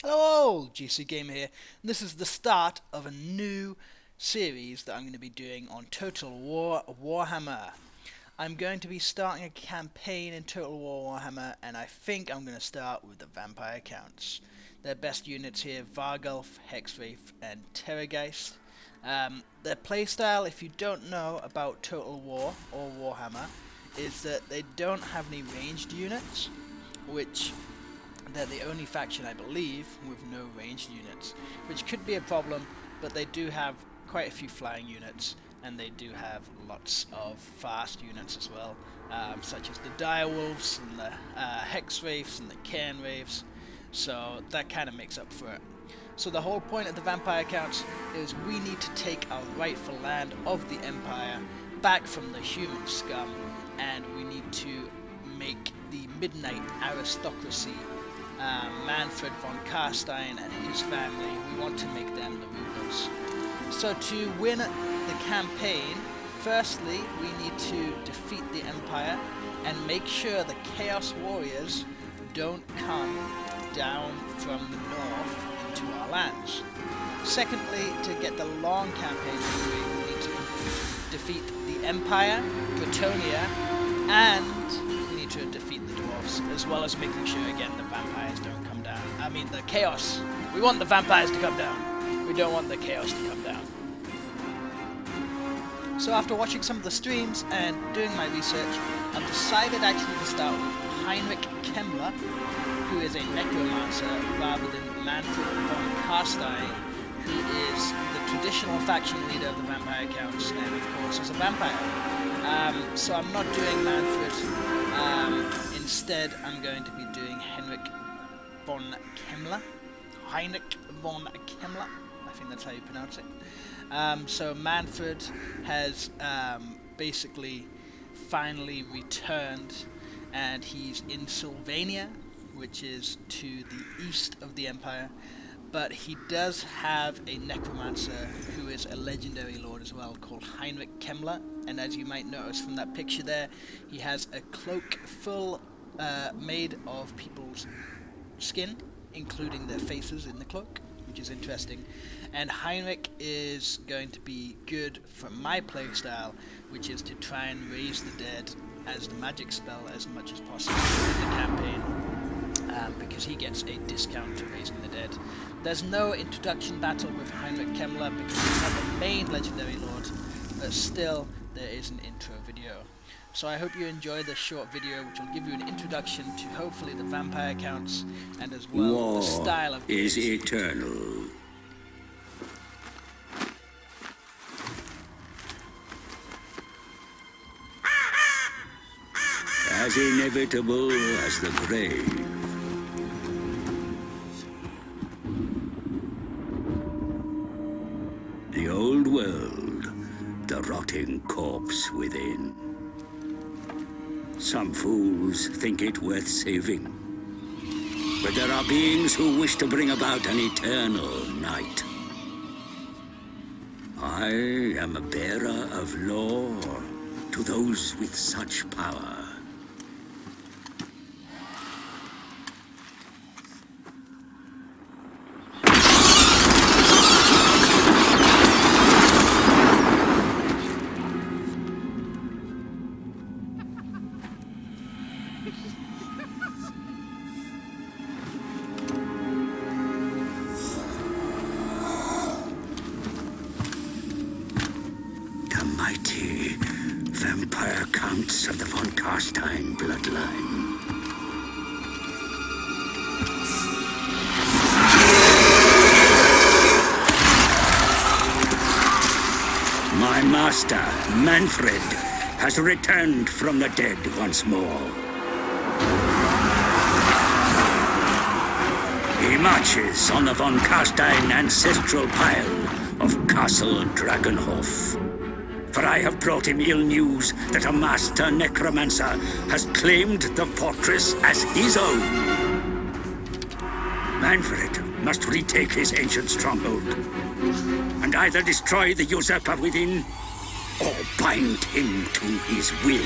Hello, GC Gamer here. This is the start of a new series that I'm going to be doing on Total War Warhammer. I'm going to be starting a campaign in Total War Warhammer, and I think I'm going to start with the vampire counts. Their best units here: Vargulf, Hexwraith, and Terrorgeist. Their playstyle, if you don't know about Total War or Warhammer, is that they don't have any ranged units, which they're the only faction, I believe, with no ranged units, which could be a problem, but they do have quite a few flying units, and they do have lots of fast units as well, such as the Direwolves and the Hexwraiths and the Cairnwraiths, so that kind of makes up for it. So the whole point of the vampire counts is we need to take our rightful land of the Empire back from the human scum, and we need to make the Midnight Aristocracy, Mannfred Von Carstein and his family, we want to make them the rulers. So to win the campaign, firstly we need to defeat the Empire and make sure the Chaos Warriors don't come down from the north into our lands. Secondly, to get the long campaign going, we need to defeat the Empire, Bretonia, and we need to defeat the dwarves, as well as making sure again the vampires don't come down. I mean the chaos. We want the vampires to come down. We don't want the chaos to come down. So after watching some of the streams and doing my research, I've decided actually to start with Heinrich Kemmler, who is a necromancer, rather than Mannfred Von Carstein, who is the traditional faction leader of the vampire counts, and of course is a vampire. So I'm not doing Mannfred. Instead, I'm going to be doing Heinrich Von Kemmler. Heinrich Von Kemmler. I think that's how you pronounce it. So Mannfred has basically finally returned, and he's in Sylvania, which is to the east of the Empire. But he does have a necromancer who is a legendary lord as well, called Heinrich Kemmler. And as you might notice from that picture there, he has a cloak full made of people's skin, including their faces in the cloak, which is interesting. And Heinrich is going to be good for my playstyle, which is to try and raise the dead as the magic spell as much as possible in the campaign. Because he gets a discount to raising the dead. There's no introduction battle with Heinrich Kemmler because he's not the main legendary lord, but still there is an intro video. So I hope you enjoy this short video, which will give you an introduction to hopefully the vampire counts and as well War the style of is games. eternal. As inevitable as the grave. The old world, the rotting corpse within. Some fools think it worth saving, but there are beings who wish to bring about an eternal night. I am a bearer of law to those with such power. The mighty vampire counts of the Von Carstein bloodline. My master, Mannfred, has returned from the dead once more. He marches on the Von Carstein ancestral pile of Castle Dragonhof. For I have brought him ill news that a master necromancer has claimed the fortress as his own. Mannfred must retake his ancient stronghold, and either destroy the usurper within, or bind him to his will.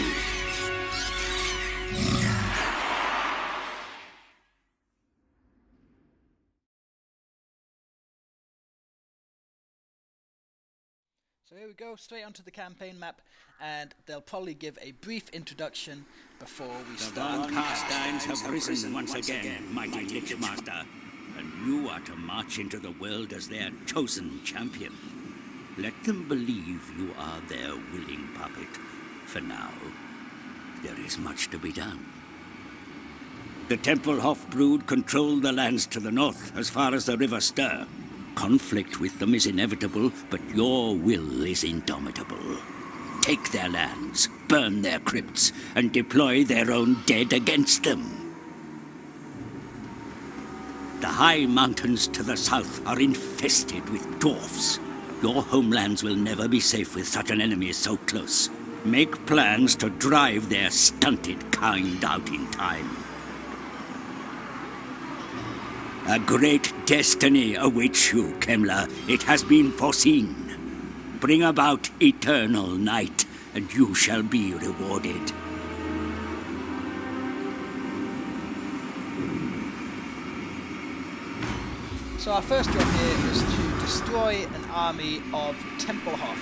So here we go, straight onto the campaign map, and they'll probably give a brief introduction before we The start. Von Carsteins have risen once again, mighty Lich Master, and you are to march into the world as their chosen champion. Let them believe you are their willing puppet. For now, there is much to be done. The Tempelhof brood control the lands to the north as far as the River Ster. Conflict with them is inevitable, but your will is indomitable. Take their lands, burn their crypts, and deploy their own dead against them. The high mountains to the south are infested with dwarfs. Your homelands will never be safe with such an enemy so close. Make plans to drive their stunted kind out in time. A great destiny awaits you, Kemmler. It has been foreseen. Bring about eternal night, and you shall be rewarded. So our first job here is to destroy an army of Tempelhof.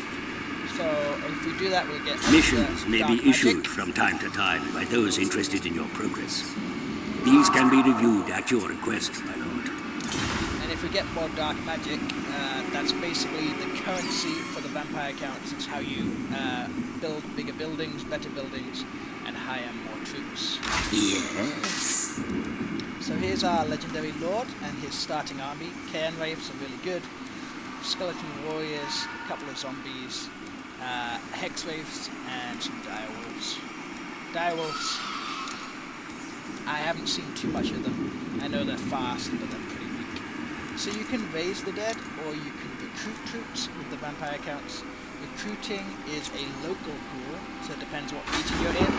So if we do that, we'll get Missions may dark be issued magic. from time to time by those interested in your progress. These can be reviewed at your request, my lord. And if we get more dark magic, that's basically the currency for the vampire counts. It's how you build bigger buildings, better buildings, and hire more troops. Yes. So here's our legendary lord and his starting army. Cairn Wraiths are really good. Skeleton warriors, a couple of zombies, hex wraiths, and some direwolves. Direwolves, I haven't seen too much of them. I know they're fast, but they're pretty weak. So you can raise the dead, or you can recruit troops with the vampire counts. Recruiting is a local pool, so it depends what region you're in.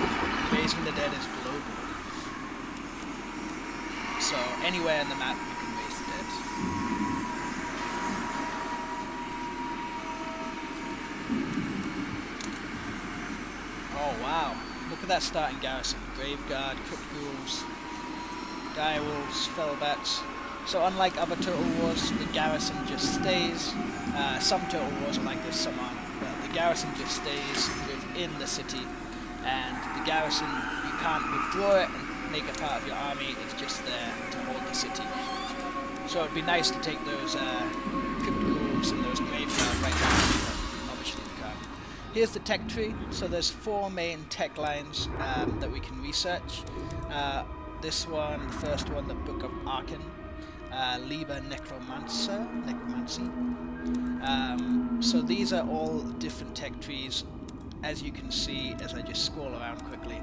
Raising the dead is global. So anywhere in the map you can raise the dead. Oh wow, look at that starting garrison. Graveguard, Crypt Ghouls, Direwolves, Fellbats. So unlike other Total Wars, the garrison just stays. Some Total Wars are like this, some aren't. But the garrison just stays within the city. And the garrison, you can't withdraw it and make it part of your army. It's just there to hold the city. So it'd be nice to take those Crypt Ghouls and those Graveguard right now. But obviously we can't. Here's the tech tree. So there's 4 main tech lines that we can research. This one, the first one, the Book of Arkan. Liber Necromancy. So these are all different tech trees. As you can see, as I just scroll around quickly,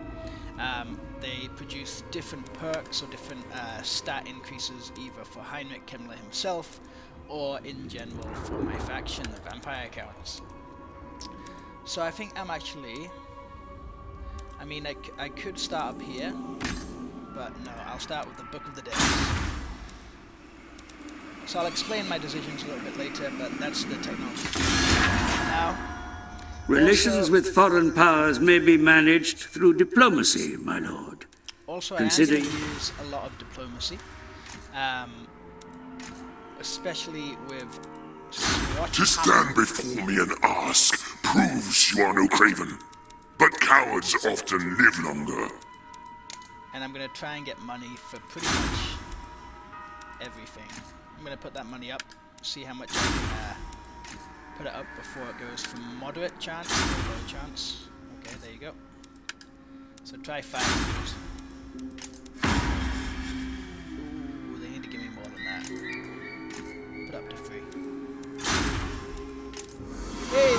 they produce different perks or different stat increases, either for Heinrich Kemmler himself or in general for my faction, the Vampire Counts. So I think I'm actually, I could start up here, but no, I'll start with the Book of the Dead. So I'll explain my decisions a little bit later, but that's the technology. Now, Relations with foreign powers may be managed through diplomacy, my lord. also I am going to use a lot of diplomacy, especially with SWAT. To stand before me and ask proves you are no craven, but cowards often live longer. And I'm going to try and get money for pretty much everything. I'm going to put that money up, see how much I can put it up before it goes from moderate chance to low chance. Okay, there you go. So try 500. Ooh, they need to give me more than that. Put up to 3. Hey!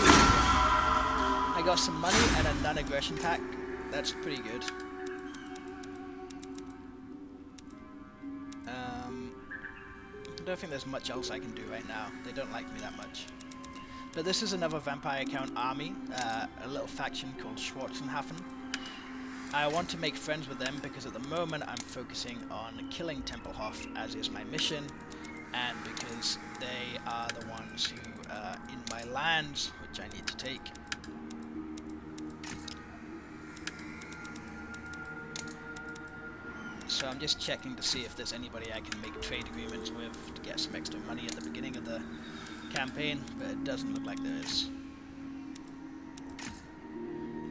I got some money and a non-aggression pack. That's pretty good. I don't think there's much else I can do right now. They don't like me that much. But this is another Vampire Count army, a little faction called Schwarzenhafen. I want to make friends with them because at the moment I'm focusing on killing Tempelhof, as is my mission, and because they are the ones who are in my lands, which I need to take. So I'm just checking to see if there's anybody I can make trade agreements with to get some extra money at the beginning of the campaign, but it doesn't look like there is.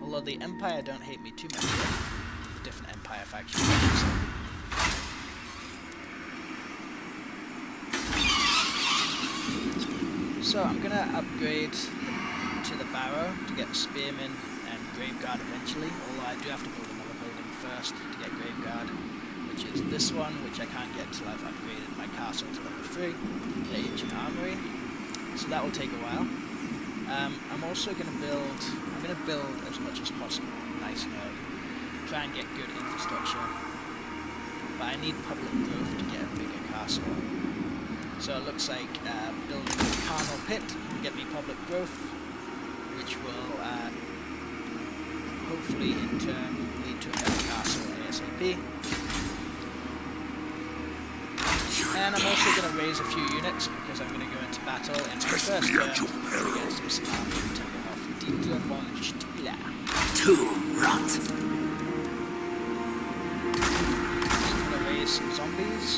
Although the Empire don't hate me too much yet. The different Empire factions. So I'm going to upgrade to the Barrow to get Spearman and Graveguard eventually, although I do have to build another building first to get Graveguard, which is this one, which I can't get until I've upgraded my castle to level 3, the Ancient Armory, so that will take a while. I'm also going to build as much as possible, nice and early, try and get good infrastructure, but I need public growth to get a bigger castle. So it looks like building a carnal pit will get me public growth, which will hopefully in turn lead to a better castle ASAP. And I'm also going to raise a few units because I'm going to go into battle in my first turn against this army of Dieter von Stieler. To rot. I'm going to raise some zombies,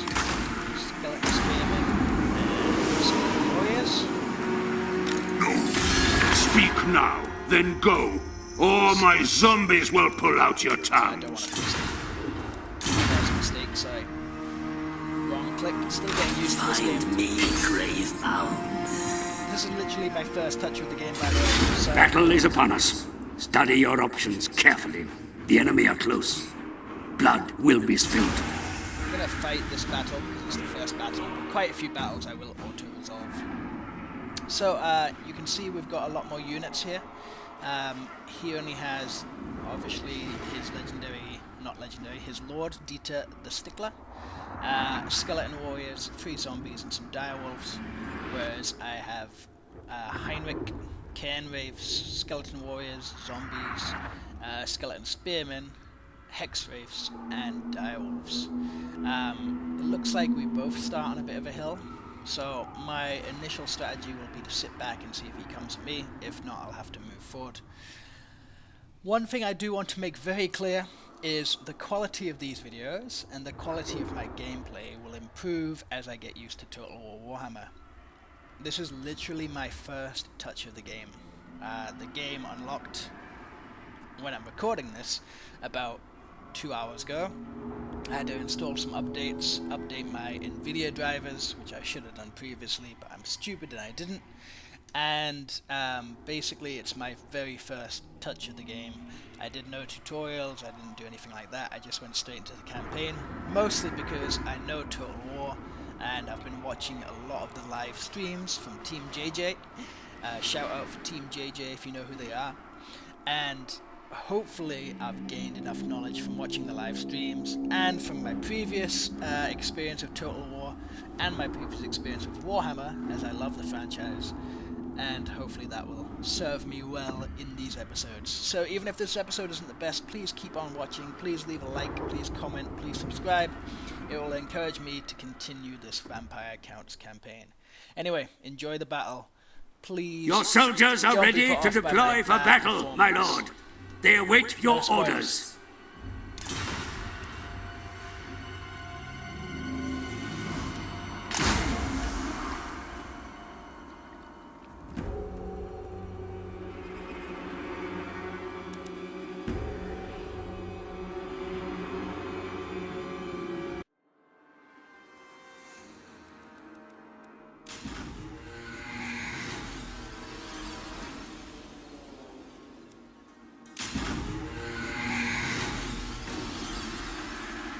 skeleton spearmen, and skeleton warriors. Speak now, then go, or my zombies will pull out your I don't want tongues. to miss it. That was a mistake, sorry. Wrong click, still getting used to this game. Find me, Gravebound. This is literally my first touch with the game, by the way, so... Battle is upon us. Study your options carefully. The enemy are close. Blood will be spilled. I'm going to fight this battle because it's the first battle. Quite a few battles I will auto-resolve. So, you can see we've got a lot more units here. He only has, obviously, his legendary, not legendary, his Lord, Dieter the Stickler. Skeleton warriors, 3 zombies and some direwolves. Whereas I have Heinrich Kemmler, skeleton warriors, zombies, skeleton spearmen, hex wraiths, and direwolves. It looks like we both start on a bit of a hill. So my initial strategy will be to sit back and see if he comes at me. If not, I'll have to move forward. One thing I do want to make very clear is the quality of these videos and the quality of my gameplay will improve as I get used to Total War Warhammer. This is literally my first touch of the game. The game unlocked when I'm recording this about 2 hours ago. I had to install some updates, update my NVIDIA drivers, which I should have done previously, but I'm stupid and I didn't. And basically it's my very first touch of the game. I did no tutorials, I didn't do anything like that, I just went straight into the campaign, mostly because I know Total War, and I've been watching a lot of the live streams from Team JJ. Shout out for Team JJ if you know who they are. And hopefully I've gained enough knowledge from watching the live streams and from my previous experience of Total War and my previous experience of Warhammer, as I love the franchise, and hopefully that will serve me well in these episodes. So even if this episode isn't the best, please keep on watching, please leave a like, please comment, please subscribe. It will encourage me to continue this Vampire Counts campaign. Anyway, enjoy the battle. Please. Your soldiers are don't be ready put to off by deploy my for bad battle, my performance. lord. They await your No spoilers. orders.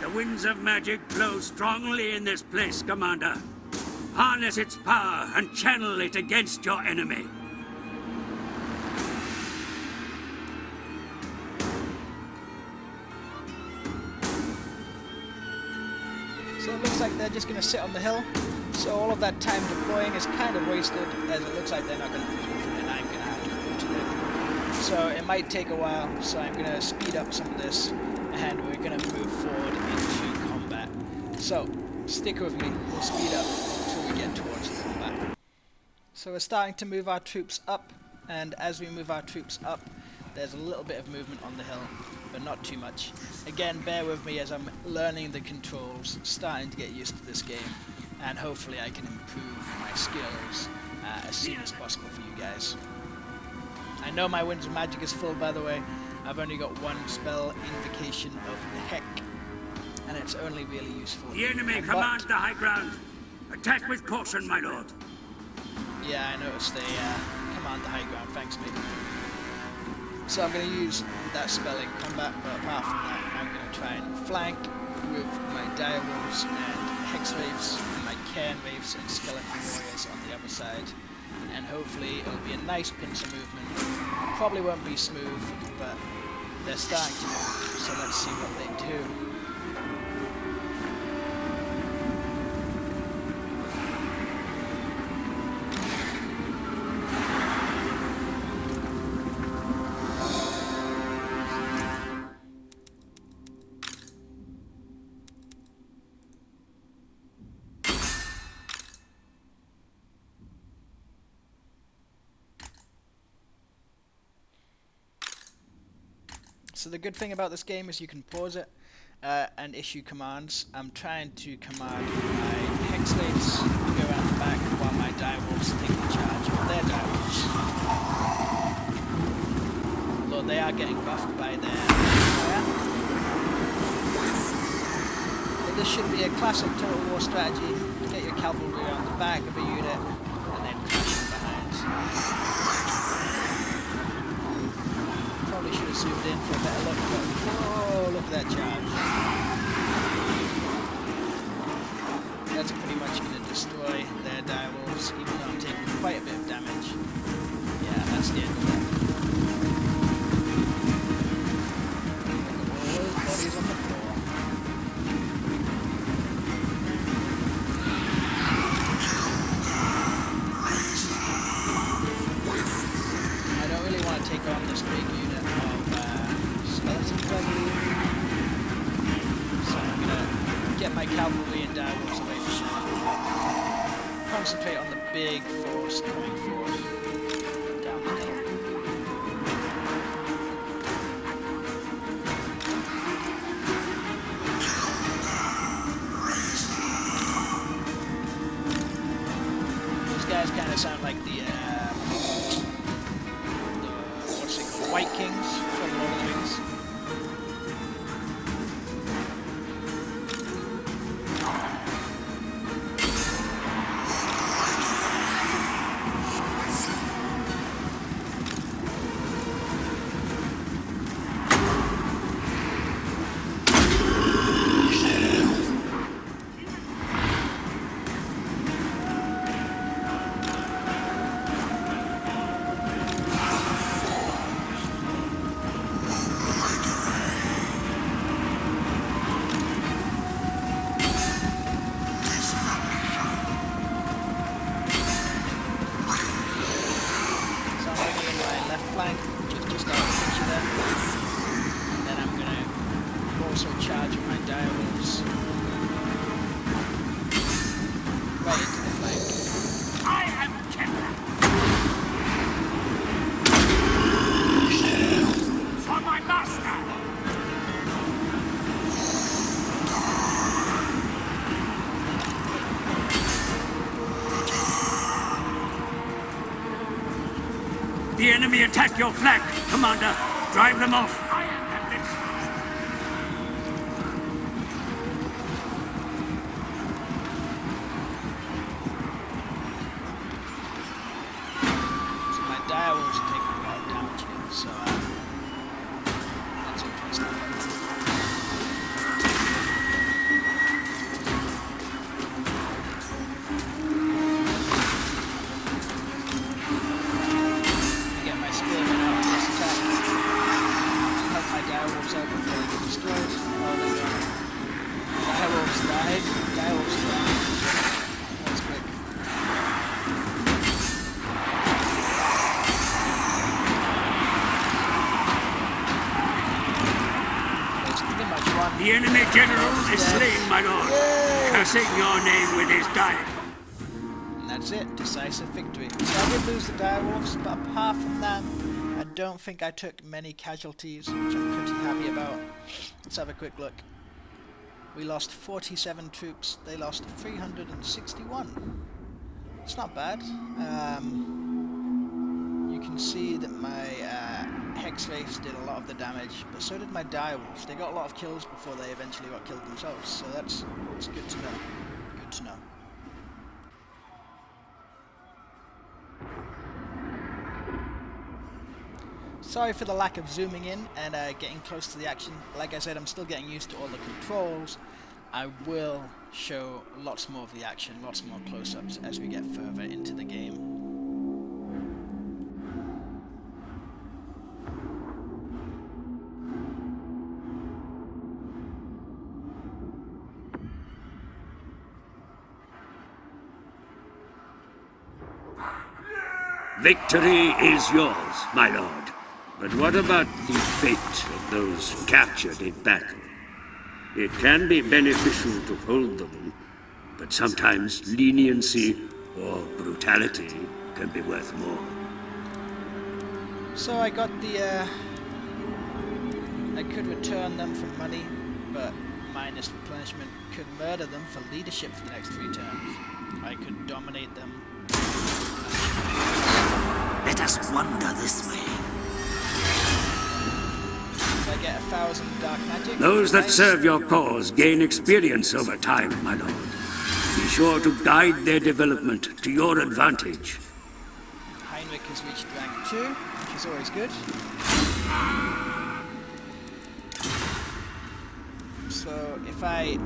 The winds of magic blow strongly in this place, Commander. Harness its power and channel it against your enemy. So it looks like they're just going to sit on the hill. So all of that time deploying is kind of wasted, as it looks like they're not going to move, and I'm going to have to move to them. So it might take a while, so I'm going to speed up some of this, and we're going to move forward into combat. So stick with me, we'll speed up until we get towards the combat. So we're starting to move our troops up, and as we move our troops up, there's a little bit of movement on the hill, but not too much. Again, bear with me as I'm learning the controls, starting to get used to this game, and hopefully I can improve my skills as soon as possible for you guys. I know my Winds of Magic is full, by the way. I've only got one spell, Invocation of the Heck, and it's only really useful. The enemy commands the high ground. Attack with caution, my lord. Yeah, I noticed they command the high ground, thanks mate. So I'm going to use that spell in combat, but apart from that, I'm going to try and flank with my direwolves and hex wraiths, and my cairn wraiths and skeleton warriors on the other side. And hopefully it'll be a nice pincer movement. Probably won't be smooth, but they're starting to move, so let's see what they do. So the good thing about this game is you can pause it and issue commands. I'm trying to command my hex slaves to go around the back while my direwolves take the charge of their direwolves. Although they are getting buffed by their fire. But this should be a classic Total War strategy. Get your cavalry around the back of a unit and then crash them behind. Probably should have zoomed in for a better look, but oh, look at that charge. That's pretty much going to destroy their direwolves, even though I'm taking quite a bit of damage. Yeah, that's the end of that. Look at all those bodies on the floor. I don't really want to take on this big unit skeletons, I believe. So I'm going to get my cavalry and direwolves away from them. Concentrate on the big force coming forward down the hill. These guys kind of sound like the what's it called? White Kings from Lord of the Rings. The enemy attack your flank, Commander. Drive them off. So my direwolves are taking a lot of damage here, so that's interesting. The enemy general is slain, my lord, cursing your name with his dying. And that's it, decisive victory. So I did lose the direwolves, but apart from that, I don't think I took many casualties, which I'm pretty happy about. Let's have a quick look. We lost 47 troops, they lost 361. It's not bad. You can see that my Hex Wraiths did a lot of the damage, but so did my direwolves. They got a lot of kills before they eventually got killed themselves, so that's good to know. Good to know. Sorry for the lack of zooming in and getting close to the action. Like I said, I'm still getting used to all the controls. I will show lots more of the action, lots more close-ups as we get further into the game. Victory is yours, my lord. But what about the fate of those captured in battle? It can be beneficial to hold them, but sometimes leniency or brutality can be worth more. So I got the, I could return them for money, but minus replenishment, could murder them for leadership for the next 3 turns. I could dominate them. Let us wander this way. So I get 1,000 dark magic. Those that serve your cause gain experience over time, my lord. Be sure to guide their development to your advantage. Heinrich has reached rank 2, which is always good. So if I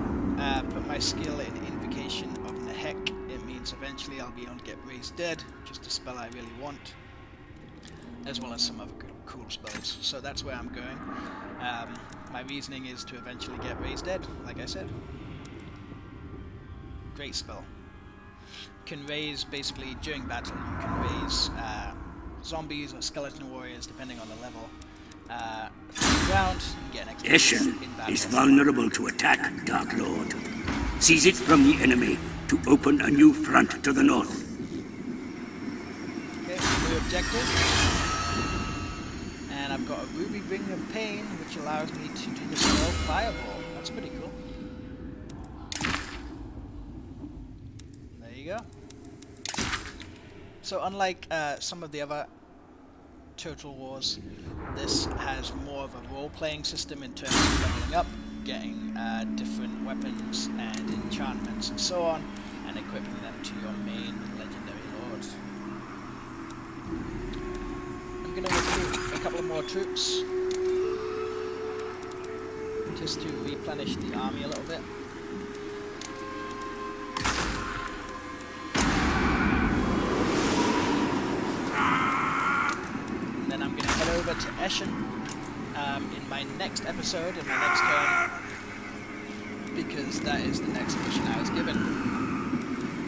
put my skill in Invocation of Nehek, it means eventually I'll be able to get Raised Dead, just a spell I really want, as well as some other cool spells. So that's where I'm going. My reasoning is to eventually get Raised Dead, like I said. Great spell. You can raise, basically, during battle, you can raise zombies or skeleton warriors, depending on the level. From the ground, you get an extra Eshen in battle. is vulnerable to attack, Dark Lord. Seize it from the enemy to open a new front to the north. Okay, new objective. And I've got a Ruby Ring of Pain, which allows me to do the spell Fireball. That's pretty cool. There you go. So unlike some of the other Total Wars, this has more of a role-playing system in terms of leveling up, getting different weapons and enchantments and so on, and equipping them to your main legendary lords. I'm going to recruit a couple of more troops, just to replenish the army a little bit. Over to Eshen in my next episode, in my next turn, because that is the next mission I was given.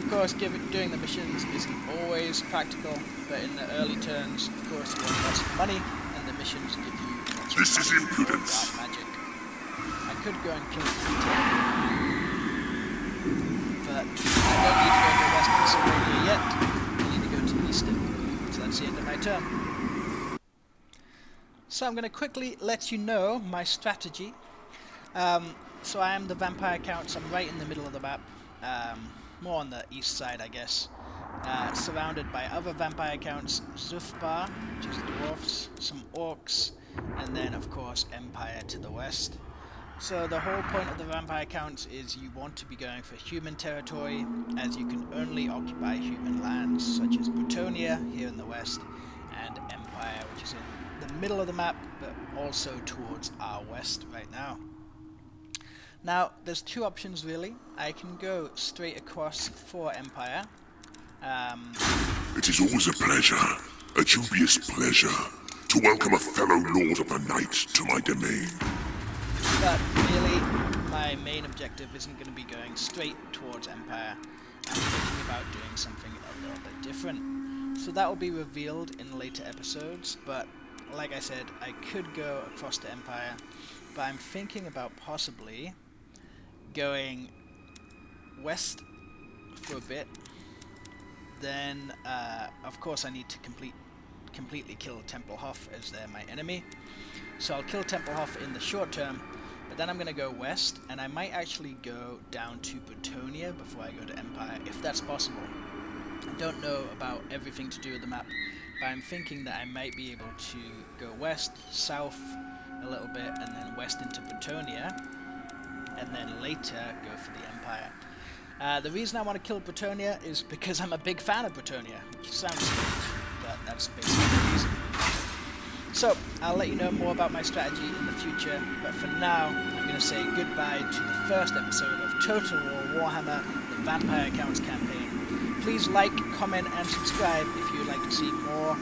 Of course, doing the missions isn't always practical, but in the early turns, of course, you want lots of money, and the missions give you lots of This is impudence. dark magic. I could go and kill Peter, but I don't need to go to West Pennsylvania yet. I need to go to Easton, so that's the end of my turn. So I'm going to quickly let you know my strategy. So I am the vampire count, so I'm right in the middle of the map, more on the east side I guess, surrounded by other vampire counts, Zufbar, which is dwarfs, some orcs, and then of course Empire to the west. So the whole point of the vampire counts is you want to be going for human territory, as you can only occupy human lands, such as Bretonia here in the west, and Empire, which is in the middle of the map, but also towards our west right now. Now, there's 2 options really. I can go straight across for Empire. It is always a pleasure, a dubious pleasure, to welcome a fellow Lord of the Night to my domain. But really, my main objective isn't going to be going straight towards Empire. I'm thinking about doing something a little bit different. So that will be revealed in later episodes, but like I said, I could go across to Empire, but I'm thinking about possibly going west for a bit. Then, of course, I need to completely kill Tempelhof, as they're my enemy. So I'll kill Tempelhof in the short term, but then I'm going to go west, and I might actually go down to Bretonia before I go to Empire, if that's possible. I don't know about everything to do with the map, but I'm thinking that I might be able to go west, south a little bit, and then west into Bretonia, and then later go for the Empire. The reason I want to kill Bretonia is because I'm a big fan of Bretonia, which sounds strange, but that's basically the reason. So, I'll let you know more about my strategy in the future, but for now, I'm going to say goodbye to the first episode of Total War Warhammer, the Vampire Counts campaign. Please like, comment, and subscribe if you would like to see more